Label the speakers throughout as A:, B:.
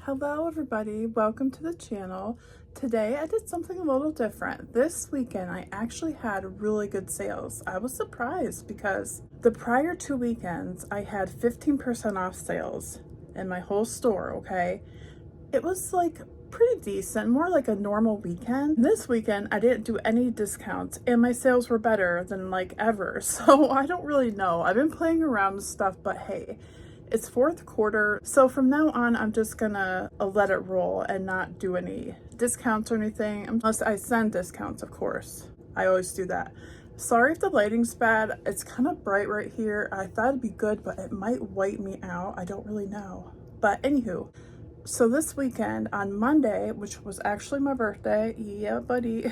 A: Hello everybody, welcome to the channel. Today I did something a little different. This weekend I actually had really good sales. I was surprised because the prior 2 weekends I had 15% off sales in my whole store, okay? It was like pretty decent, more like a normal weekend. This weekend I didn't do any discounts and my sales were better than like ever. So I don't really know. I've been playing around with stuff, but hey, it's fourth quarter, so from now on, I'm just gonna let it roll and not do any discounts or anything, unless I send discounts, of course. I always do that. Sorry if the lighting's bad. It's kind of bright right here. I thought it'd be good, but it might wipe me out. I don't really know. But anywho, so this weekend on Monday, which was actually my birthday, yeah, buddy.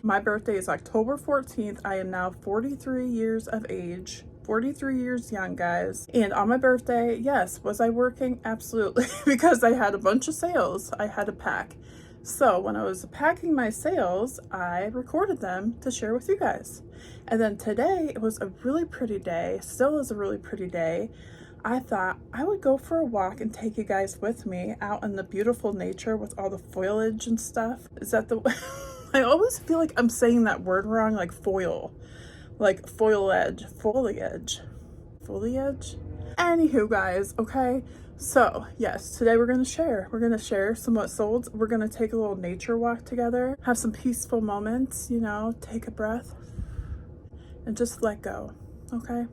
A: My birthday is October 14th. I am now 43 years of age. 43 years young, guys. And on my birthday, yes, was I working? Absolutely, because I had a bunch of sales I had to pack. So when I was packing my sales, I recorded them to share with you guys. And then today, it was a really pretty day, still is a really pretty day. I thought I would go for a walk and take you guys with me out in the beautiful nature with all the foliage and stuff. Is that the I always feel like I'm saying that word wrong, like foliage. Anywho, guys, okay, so yes, today we're gonna share some what sold. We're gonna take a little nature walk together, have some peaceful moments, you know, take a breath and just let go. Okay,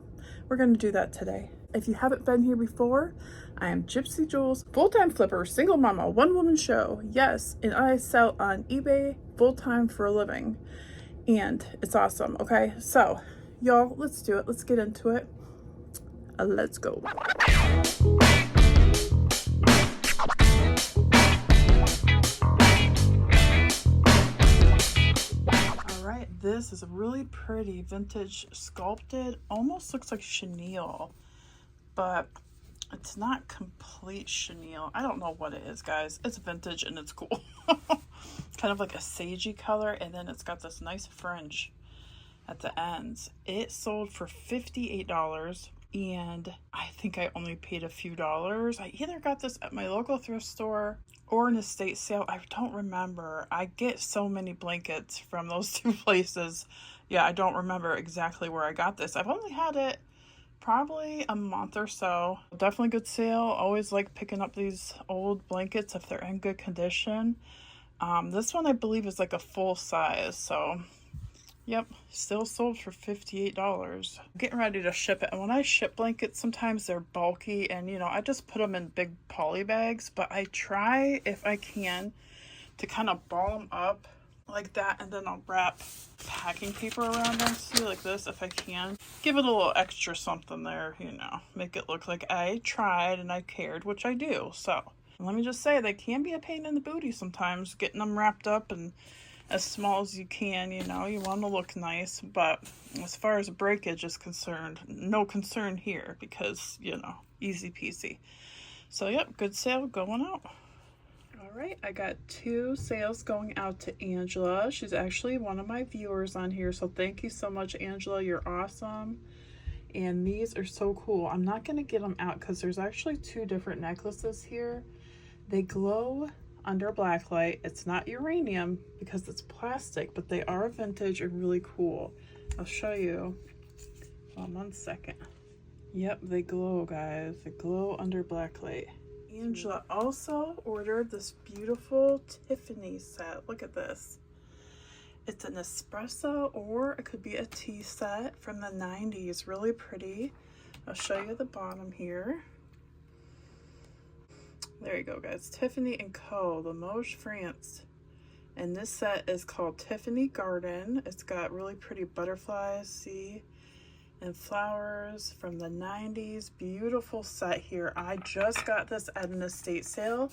A: we're gonna do that today. If you haven't been here before, I am Gypsy Jules, full-time flipper, single mama, one-woman show. Yes, and I sell on eBay full-time for a living. And it's awesome. Okay, so y'all, let's do it. Let's get into it. Let's go. All right, this is a really pretty vintage sculpted, almost looks like chenille, but it's not complete chenille. I don't know what it is, guys. It's vintage and it's cool. Kind of like a sagey color, and then it's got this nice fringe at the ends. It sold for $58, and I think I only paid a few dollars. I either got this at my local thrift store or an estate sale. I don't remember. I get so many blankets from those two places. Yeah, I don't remember exactly where I got this. I've only had it probably a month or so. Definitely good sale. Always like picking up these old blankets if they're in good condition. This one I believe is like a full size, so yep, still sold for $58. I'm getting ready to ship it, and when I ship blankets, sometimes they're bulky, and you know, I just put them in big poly bags, but I try, if I can, to kind of ball them up like that, and then I'll wrap packing paper around them, see, like this, if I can. Give it a little extra something there, you know, make it look like I tried and I cared, which I do. So let me just say, they can be a pain in the booty sometimes, getting them wrapped up and as small as you can, you know, you want to look nice, but as far as breakage is concerned, no concern here because, you know, easy peasy. So yep, good sale going out. All right, I got 2 sales going out to Angela. She's actually one of my viewers on here, so thank you so much, Angela. You're awesome. And these are so cool. I'm not going to get them out because there's actually 2 different necklaces here. They glow under black light. It's not uranium because it's plastic, but they are vintage and really cool. I'll show you. Hold on 1 second. Yep, they glow, guys. They glow under black light. Angela also ordered this beautiful Tiffany set. Look at this. It's an espresso, or it could be a tea set from the 90s. Really pretty. I'll show you the bottom here. There you go, guys. Tiffany & Co. Limoges, France. And this set is called Tiffany Garden. It's got really pretty butterflies, see, and flowers from the 90s. Beautiful set here. I just got this at an estate sale.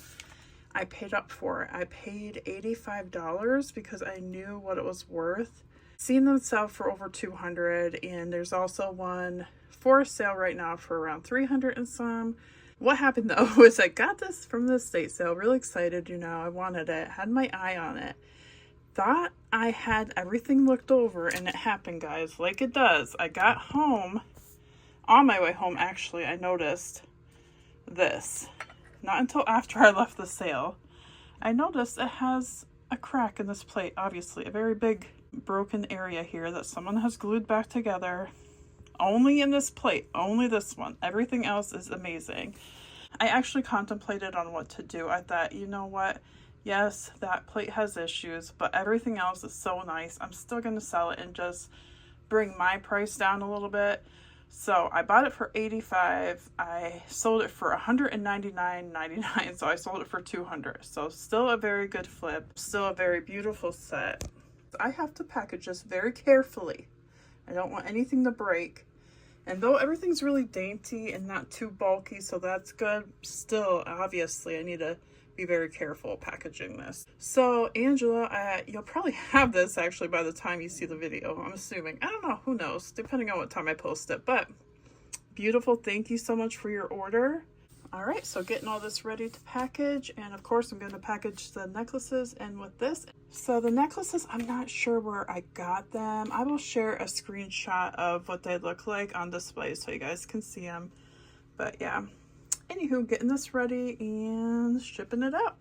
A: I paid up for it. I paid $85 because I knew what it was worth. Seen them sell for over $200, and there's also one for sale right now for around $300 and some. What happened though is I got this from the estate sale, really excited, you know, I wanted it, had my eye on it. Thought I had everything looked over, and it happened, guys, like it does. I got home, on my way home actually, I noticed this. not until after I left the sale, I noticed it has a crack in this plate, obviously. A very big broken area here that someone has glued back together. Only in this plate, only this one. Everything else is amazing. I actually contemplated on what to do. I thought, you know what? Yes, that plate has issues, but everything else is so nice. I'm still going to sell it and just bring my price down a little bit. So I bought it for $85. I sold it for $199.99. So I sold it for $200. So still a very good flip. Still a very beautiful set. I have to package this very carefully. I don't want anything to break. And though everything's really dainty and not too bulky, so that's good, still, obviously, I need to be very careful packaging this. So, Angela, you'll probably have this actually by the time you see the video, I'm assuming. I don't know, who knows, depending on what time I post it. But, beautiful, thank you so much for your order. All right, so getting all this ready to package, and of course I'm going to package the necklaces in with this. So the necklaces, I'm not sure where I got them. I will share a screenshot of what they look like on display so you guys can see them. But yeah, anywho, getting this ready and shipping it out.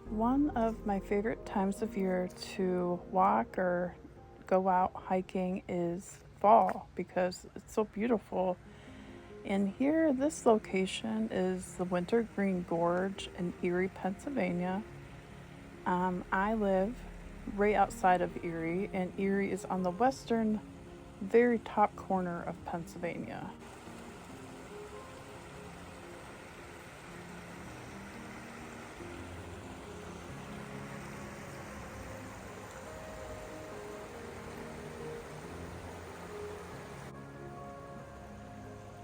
A: One of my favorite times of year to walk or go out hiking is fall because it's so beautiful. And here, this location is the Wintergreen Gorge in Erie, Pennsylvania. I live right outside of Erie, and Erie is on the western, very top corner of Pennsylvania.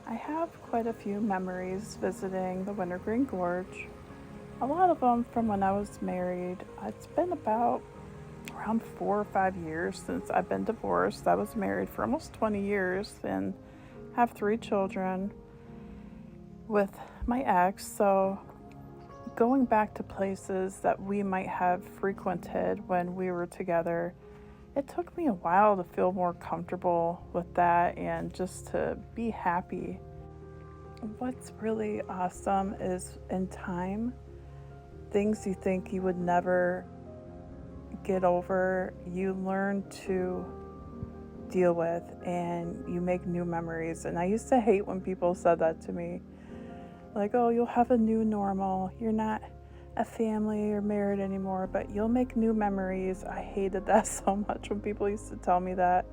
A: I have quite a few memories visiting the Wintergreen Gorge. A lot of them from when I was married. It's been about around 4 or 5 years since I've been divorced. I was married for almost 20 years and have 3 children with my ex. So going back to places that we might have frequented when we were together, it took me a while to feel more comfortable with that and just to be happy. What's really awesome is in time, things you think you would never get over, you learn to deal with and you make new memories. And I used to hate when people said that to me. Like, oh, you'll have a new normal. You're not a family or married anymore, but you'll make new memories. I hated that so much when people used to tell me that,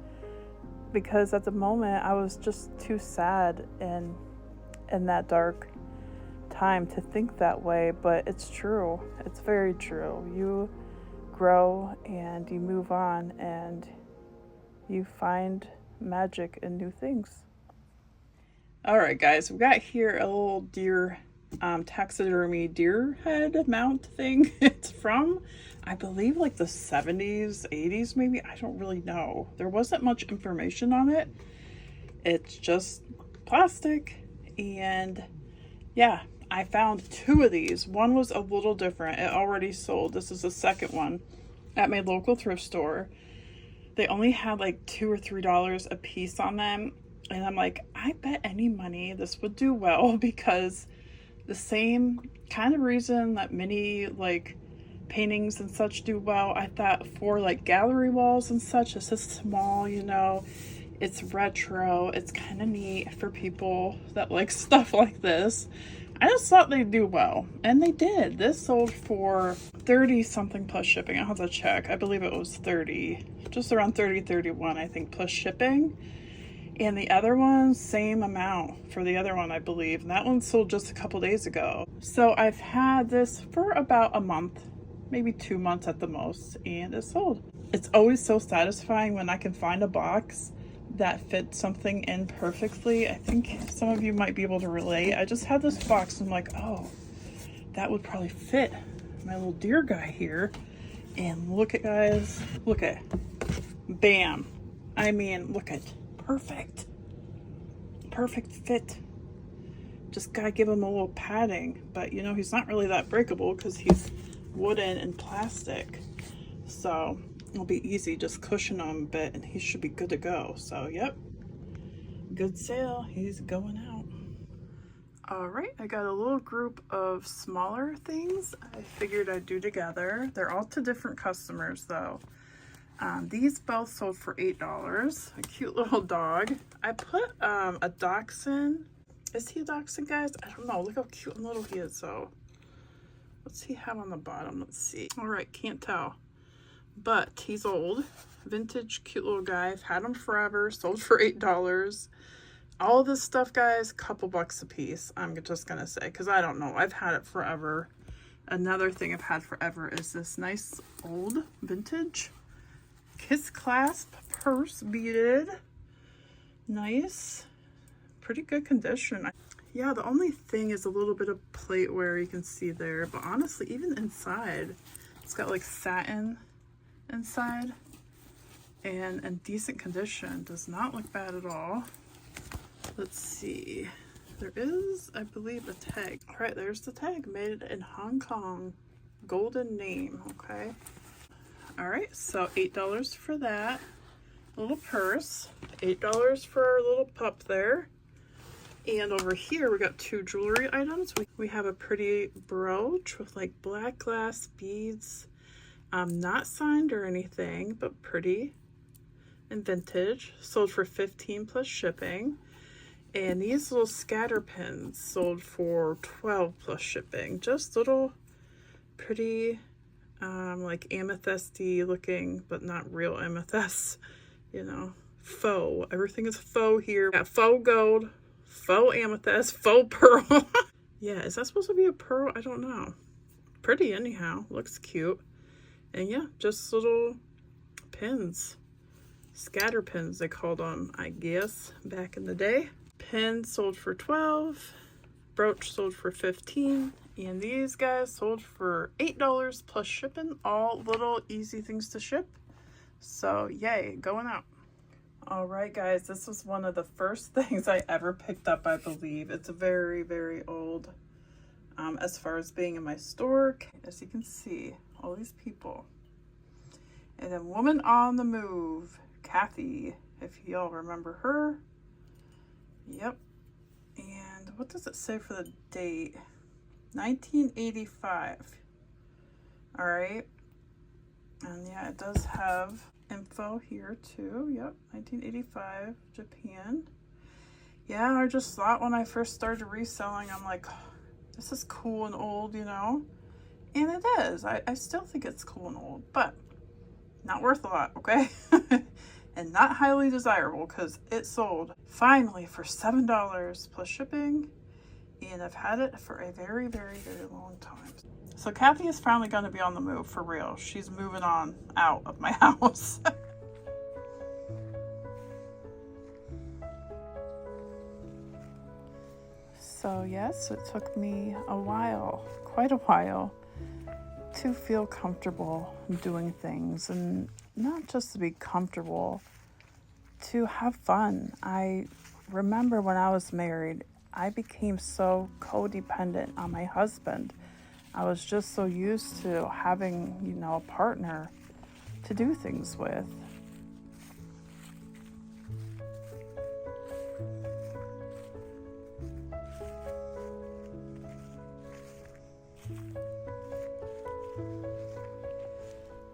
A: because at the moment I was just too sad and in that dark time to think that way. But it's true. It's very true. You grow and you move on and you find magic in new things. All right, guys, we got here a little deer taxidermy deer head mount thing. It's from, I believe, like the 70s, 80s maybe. I don't really know. There wasn't much information on it. It's just plastic. And yeah, I found 2 of these. One was a little different. It already sold. This is the second one at my local thrift store. They only had like $2 or $3 a piece on them. And I'm like, I bet any money this would do well, because the same kind of reason that many like paintings and such do well, I thought for like gallery walls and such, it's just small, you know, it's retro, it's kind of neat for people that like stuff like this. I just thought they'd do well, and they did. This sold for 30 something plus shipping. I'll have to check. I believe it was 30, just around 30, 31, I think, plus shipping. And the other one, same amount for the other one, I believe. And that one sold just a couple days ago. So I've had this for about a month, maybe 2 months at the most, and it sold. It's always so satisfying when I can find a box that fits something in perfectly. I think some of you might be able to relate. I just had this box and I'm like, oh, that would probably fit my little deer guy here. And look at, guys, look at, bam. I mean, look at, perfect fit. Just gotta give him a little padding, but you know, he's not really that breakable because he's wooden and plastic, so it'll be easy. Just cushion him a bit and he should be good to go. So yep, Good sale. He's going out. All right, I got a little group of smaller things I figured I'd do together. They're all to different customers though. These both sold for $8. A cute little dog. I put a dachshund. Is he a dachshund, guys? I don't know. Look how cute and little he is though. What's he have on the bottom? Let's see. All right, can't tell. But he's old. Vintage, cute little guy. I've had him forever. Sold for $8. All this stuff, guys, couple bucks a piece. I'm just gonna say, because I don't know. I've had it forever. Another thing I've had forever is this nice old vintage kiss clasp purse, beaded. Nice. Pretty good condition. Yeah, the only thing is a little bit of plateware you can see there. But honestly, even inside, it's got like satin inside. And in decent condition. Does not look bad at all. Let's see. There is, I believe, a tag. All right, there's the tag. Made in Hong Kong. Golden name, okay. All right, so $8 for that. Little purse. $8 for our little pup there. And over here, we got two jewelry items. We have a pretty brooch with like black glass beads. Not signed or anything, but pretty and vintage. Sold for $15 plus shipping. And these little scatter pins sold for $12 plus shipping. Just little pretty, like amethysty looking, but not real amethyst, you know, faux. Everything is faux here. Got faux gold, faux amethyst, faux pearl. Yeah, is that supposed to be a pearl? I don't know. Pretty anyhow. Looks cute. And yeah, just little pins. Scatter pins, they called them, I guess, back in the day. Pin sold for $12, brooch sold for $15, and these guys sold for $8 plus shipping. All little easy things to ship. So yay, going out. All right, guys, this was one of the first things I ever picked up, I believe. It's very, very old as far as being in my store. As you can see, all these people. And then Woman on the Move, Kathy, if y'all remember her. Yep. And what does it say for the date? 1985. All right. And yeah, it does have info here too. Yep. 1985, Japan. Yeah, I just thought when I first started reselling, I'm like, this is cool and old, you know? And it is. I still think it's cool and old, but not worth a lot, okay? And not highly desirable because it sold finally for $7 plus shipping, and I've had it for a very, very, very long time. So Kathy is finally going to be on the move for real. She's moving on out of my house. So yes, it took me a while, quite a while, to feel comfortable doing things, and not just to be comfortable, to have fun. I remember when I was married, I became so codependent on my husband. I was just so used to having, you know, a partner to do things with.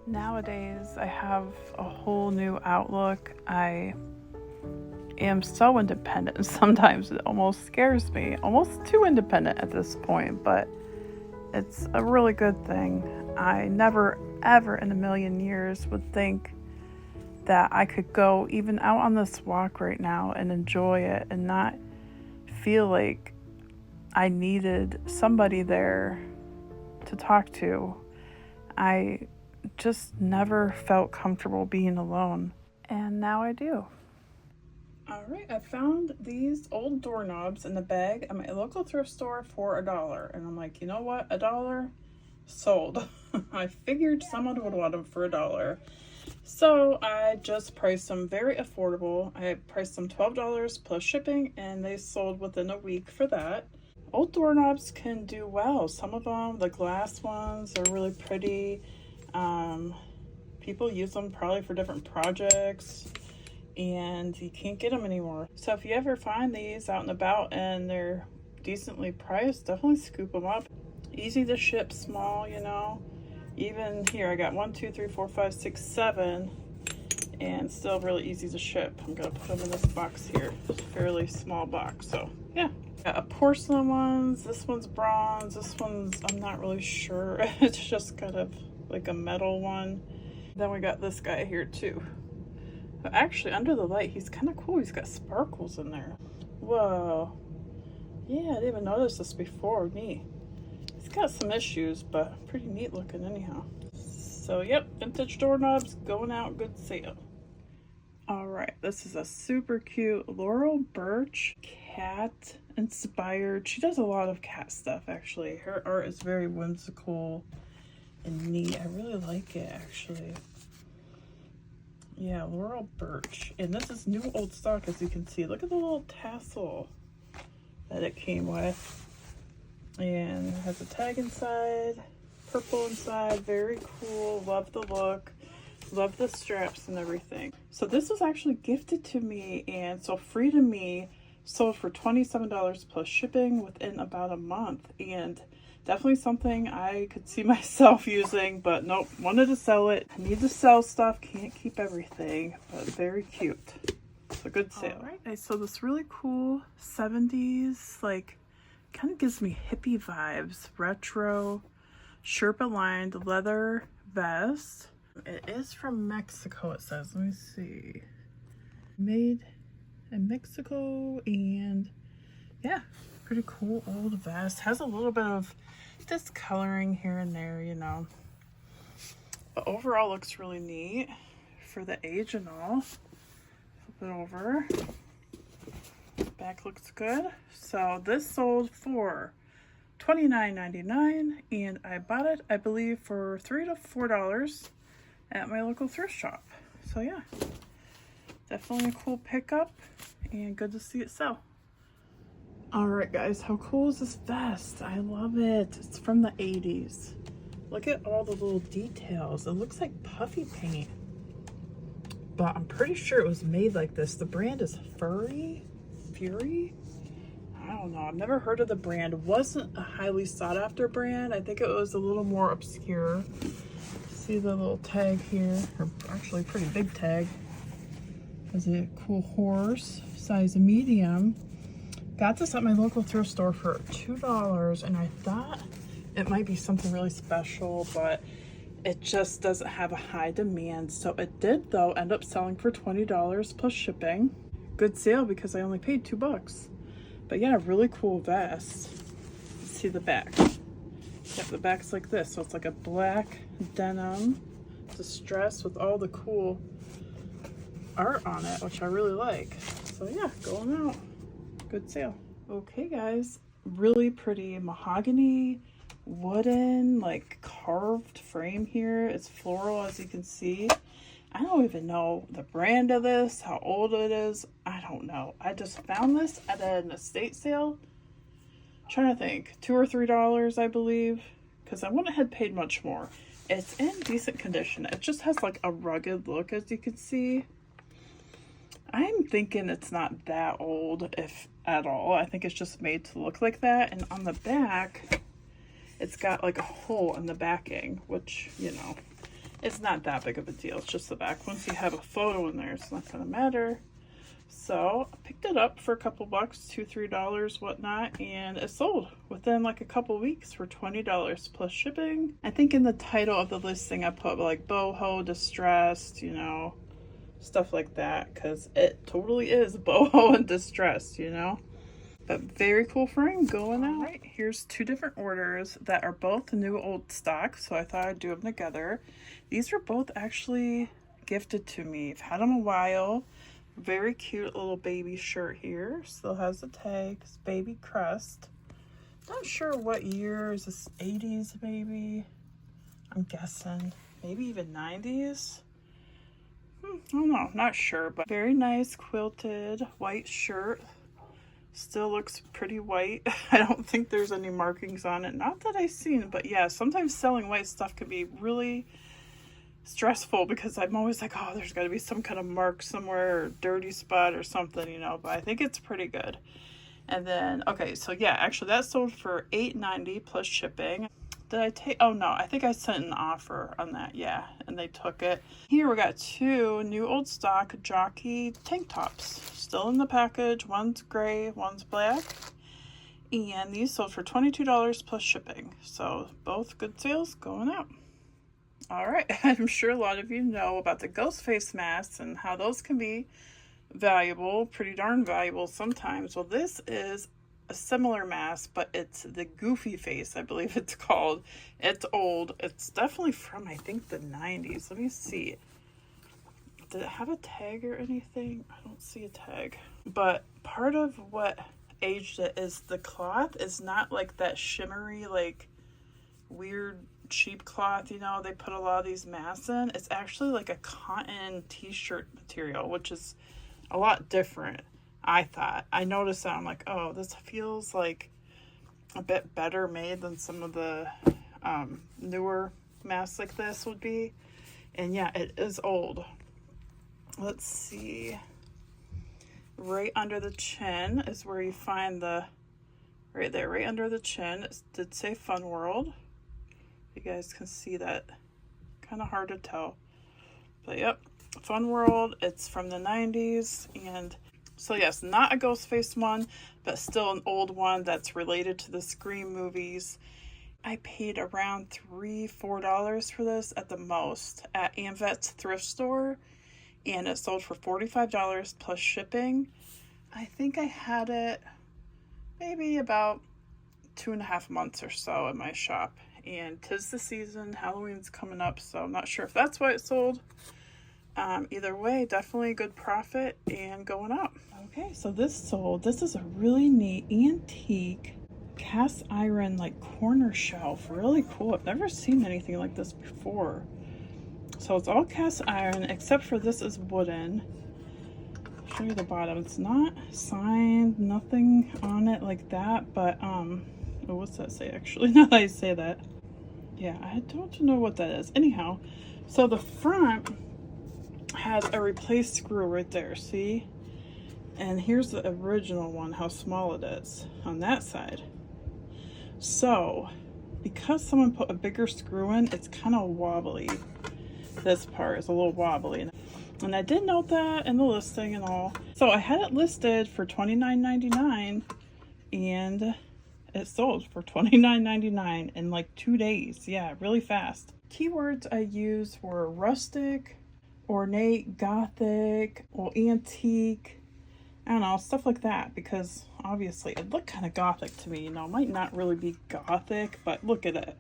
A: Nowadays, I have a whole new outlook. I am so independent. Sometimes it almost scares me. Almost too independent at this point, but it's a really good thing. I never, ever in a million years would think that I could go even out on this walk right now and enjoy it and not feel like I needed somebody there to talk to. I just never felt comfortable being alone, and now I do. All right, I found these old doorknobs in the bag at my local thrift store for $1, and I'm like, you know what, $1 sold. I figured someone would want them for $1, so I just priced them very affordable. I priced them $12 plus shipping, and they sold within a week for that. Old doorknobs can do well. Some of them, the glass ones, are really pretty. People use them probably for different projects, and you can't get them anymore. So if you ever find these out and about and they're decently priced, definitely scoop them up. Easy to ship, small, you know. Even here, I got 1, 2, 3, 4, 5, 6, 7, and still really easy to ship. I'm gonna put them in this box here. It's a fairly small box, so yeah. Got a porcelain ones. This one's bronze. This one's, I'm not really sure. It's just kind of like a metal one. Then we got this guy here too. But actually, under the light, he's kind of cool. He's got sparkles in there. Whoa. Yeah, I didn't even notice this before. Neat. It's got some issues, but pretty neat looking anyhow. So yep, vintage doorknobs going out, good sale. All right, this is a super cute Laurel Birch cat inspired. She does a lot of cat stuff actually. Her art is very whimsical and neat. I really like it actually. Yeah, Laurel Birch. And this is new old stock, as you can see. Look at the little tassel that it came with. And it has a tag inside, purple inside, very cool. Love the look, love the straps and everything. So this was actually gifted to me, and so free to me, sold for $27 plus shipping within about a month. And definitely something I could see myself using, but nope, wanted to sell it. I need to sell stuff, can't keep everything, but very cute. It's a good sale. All right, so this really cool 70s, like, kind of gives me hippie vibes, retro, Sherpa lined leather vest. It is from Mexico, it says. Let me see. Made in Mexico, and yeah, pretty cool old vest. Has a little bit of discoloring here and there, you know. But overall looks really neat for the age and all. Flip it over. Back looks good. So this sold for $29.99, and I bought it, I believe, for $3 to $4 at my local thrift shop. So yeah, definitely a cool pickup and good to see it sell. All right, guys, how cool is this vest? I love it. It's from the 80s. Look at all the little details. It looks like puffy paint, but I'm pretty sure it was made like this. The brand is Furry Fury. I don't know. I've never heard of the brand. It wasn't a highly sought after brand. I think it was a little more obscure. See the little tag here, or actually pretty big tag. Has a cool horse, size medium. Got this at my local thrift store for $2, and I thought it might be something really special, but it just doesn't have a high demand. So it did though end up selling for $20 plus shipping. Good sale because I only paid $2. But yeah, really cool vest. Let's see the back. Yep, the back's like this. So it's like a black denim distress with all the cool art on it, which I really like. So yeah, going out. Good sale. Okay guys, really pretty mahogany, wooden, like carved frame here. It's floral, as you can see. I don't even know the brand of this, how old it is. I don't know. I just found this at an estate sale. I'm trying to think, $2 or $3, I believe, because I wouldn't have paid much more. It's in decent condition. It just has like a rugged look, as you can see. I'm thinking it's not that old, if at all. I think it's just made to look like that. And on the back, it's got like a hole in the backing, which, you know, it's not that big of a deal. It's just the back. Once you have a photo in there, it's not gonna matter. So I picked it up for a couple bucks, $2, $3, whatnot, and it sold within like a couple weeks for $20 plus shipping. I think in the title of the listing I put like boho, distressed, you know, stuff like that, because it totally is boho and distressed, you know. But very cool frame going out. Right, here's two different orders that are both new old stock, so I thought I'd do them together. These were both actually gifted to me. I've had them a while. Very cute little baby shirt here. Still has the tags, baby crest. Not sure what year. Is this 80s maybe? I'm guessing. Maybe even 90s? I don't know, not sure, but very nice quilted white shirt. Still looks pretty white. I don't think there's any markings on it. Not that I've seen, but yeah, sometimes selling white stuff can be really stressful because I'm always like, oh, there's got to be some kind of mark somewhere or dirty spot or something, you know, but I think it's pretty good. And then, okay, so yeah, actually that sold for $8.90 plus shipping. Did I take, oh no, I think I sent an offer on that, yeah, and they took it. Here we got two new old stock jockey tank tops, still in the package. One's gray, one's black. And these sold for $22 plus shipping. So both good sales going out. All right, I'm sure a lot of you know about the ghost face masks and how those can be valuable, pretty darn valuable sometimes. Well, this is a similar mask, but it's the Goofy Face, I believe it's called. It's old. It's definitely from, I think, the 90s. Let me see. Did it have a tag or anything? I don't see a tag. But part of what aged it is the cloth is not like that shimmery, like weird cheap cloth, you know, they put a lot of these masks in. It's actually like a cotton t-shirt material, which is a lot different, I thought. I noticed that. I'm like, oh, this feels like a bit better made than some of the newer masks like this would be. And yeah, it is old. Let's see. Right under the chin is where you find the, right there, right under the chin. It did say Fun World. You guys can see that. Kind of hard to tell. But yep, Fun World. It's from the 90s. And so yes, not a ghost face one, but still an old one that's related to the Scream movies. I paid around $3-4 for this at the most at Amvet's thrift store. And it sold for $45 plus shipping. I think I had it maybe about 2.5 months or so in my shop. And 'tis the season, Halloween's coming up, so I'm not sure if that's why it sold. Either way, definitely good profit and going up. Okay, so this sold. This is a really neat antique cast iron like corner shelf. Really cool. I've never seen anything like this before. So it's all cast iron, except for this is wooden. I'll show you the bottom. It's not signed, nothing on it like that, but oh, what's that say actually? Now that I say that. Yeah, I don't know what that is. Anyhow, so the front has a replaced screw right there, see? And here's the original one, how small it is on that side. So, because someone put a bigger screw in, it's kind of wobbly. This part is a little wobbly. And I did note that in the listing and all. So I had it listed for $29.99 and it sold for $29.99 in like 2 days. Yeah, really fast. Keywords I used were rustic, ornate, gothic, or antique. I don't know, stuff like that, because obviously it looked kind of gothic to me. You know, it might not really be gothic, but look at it.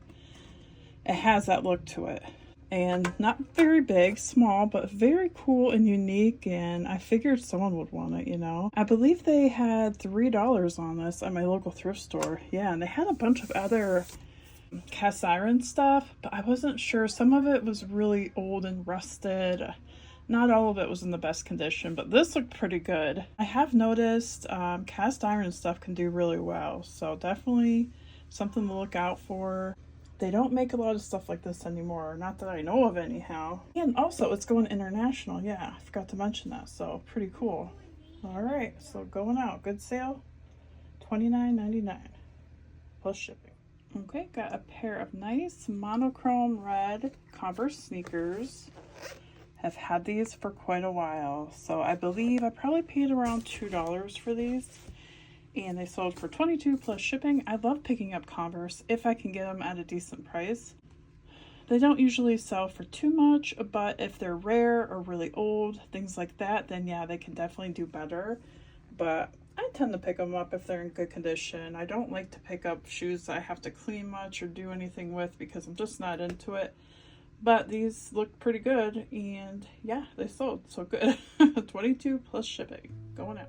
A: It has that look to it. And not very big, small, but very cool and unique, and I figured someone would want it, you know. I believe they had $3 on this at my local thrift store. Yeah, and they had a bunch of other cast iron stuff, but I wasn't sure. Some of it was really old and rusted. Not all of it was in the best condition, but this looked pretty good. I have noticed cast iron stuff can do really well, so definitely something to look out for. They don't make a lot of stuff like this anymore, not that I know of anyhow. And also it's going international. Yeah, I forgot to mention that, so pretty cool. All right, so going out, good sale, $29.99 plus shipping. Okay, got a pair of nice monochrome red Converse sneakers. Have had these for quite a while, so I believe I probably paid around $2 for these. And they sold for $22 plus shipping. I love picking up Converse if I can get them at a decent price. They don't usually sell for too much, but if they're rare or really old, things like that, then yeah, they can definitely do better. But I tend to pick them up if they're in good condition. I don't like to pick up shoes that I have to clean much or do anything with because I'm just not into it. But these look pretty good, and yeah, they sold, so good. $22 plus shipping, going out.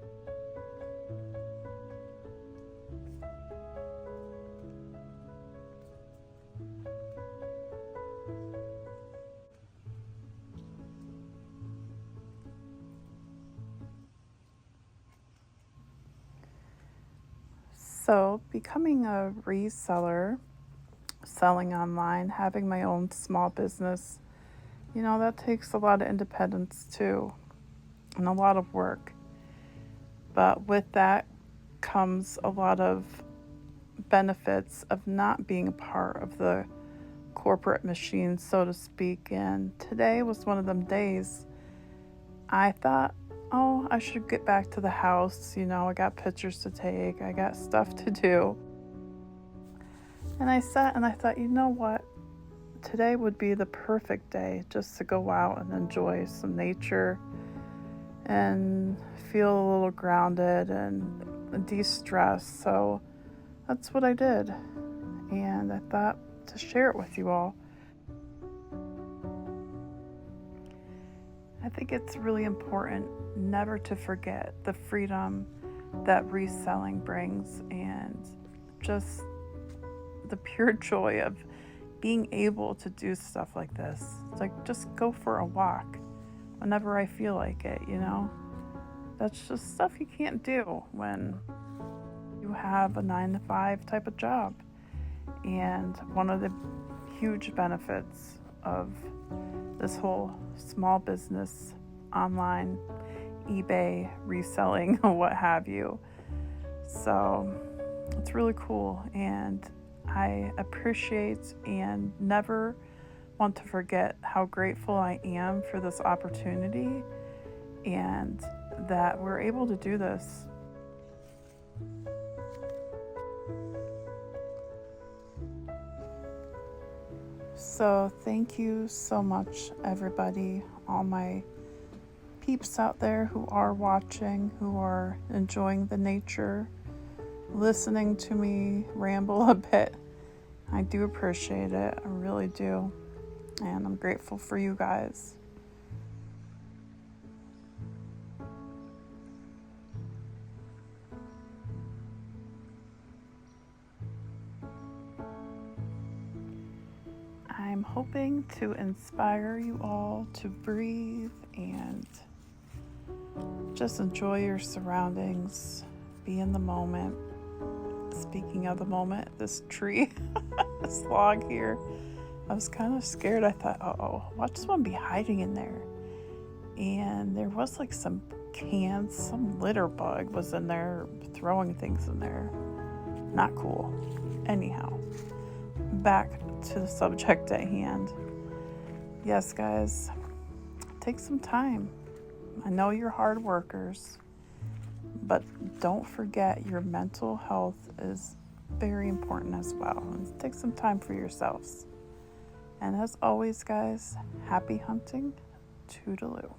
A: So becoming a reseller, selling online, having my own small business You know, that takes a lot of independence too, and a lot of work. But with that comes a lot of benefits of not being a part of the corporate machine, so to speak. And today was one of them days. I thought, oh, I should get back to the house. You know, I got pictures to take, I got stuff to do. And I sat and I thought, you know what? Today would be the perfect day just to go out and enjoy some nature and feel a little grounded and de-stress. So that's what I did. And I thought to share it with you all. I think it's really important never to forget the freedom that reselling brings and just the pure joy of being able to do stuff like this. It's like, just go for a walk whenever I feel like it, you know? That's just stuff you can't do when you have a 9-to-5 type of job. And one of the huge benefits of this whole small business, online, eBay, reselling, what have you. So it's really cool, and I appreciate and never want to forget how grateful I am for this opportunity and that we're able to do this. So thank you so much, everybody, all my peeps out there who are watching, who are enjoying the nature, listening to me ramble a bit. I do appreciate it. I really do. And I'm grateful for you guys. I'm hoping to inspire you all to breathe and just enjoy your surroundings, be in the moment. Speaking of the moment, this tree, this log here, I was kind of scared. I thought, watch someone be hiding in there. And there was like some cans, some litter bug was in there throwing things in there. Not cool. Anyhow, back to the subject at hand. Yes, guys, take some time. I know you're hard workers, but don't forget your mental health is very important as well. And take some time for yourselves. And as always, guys, happy hunting. Toodaloo.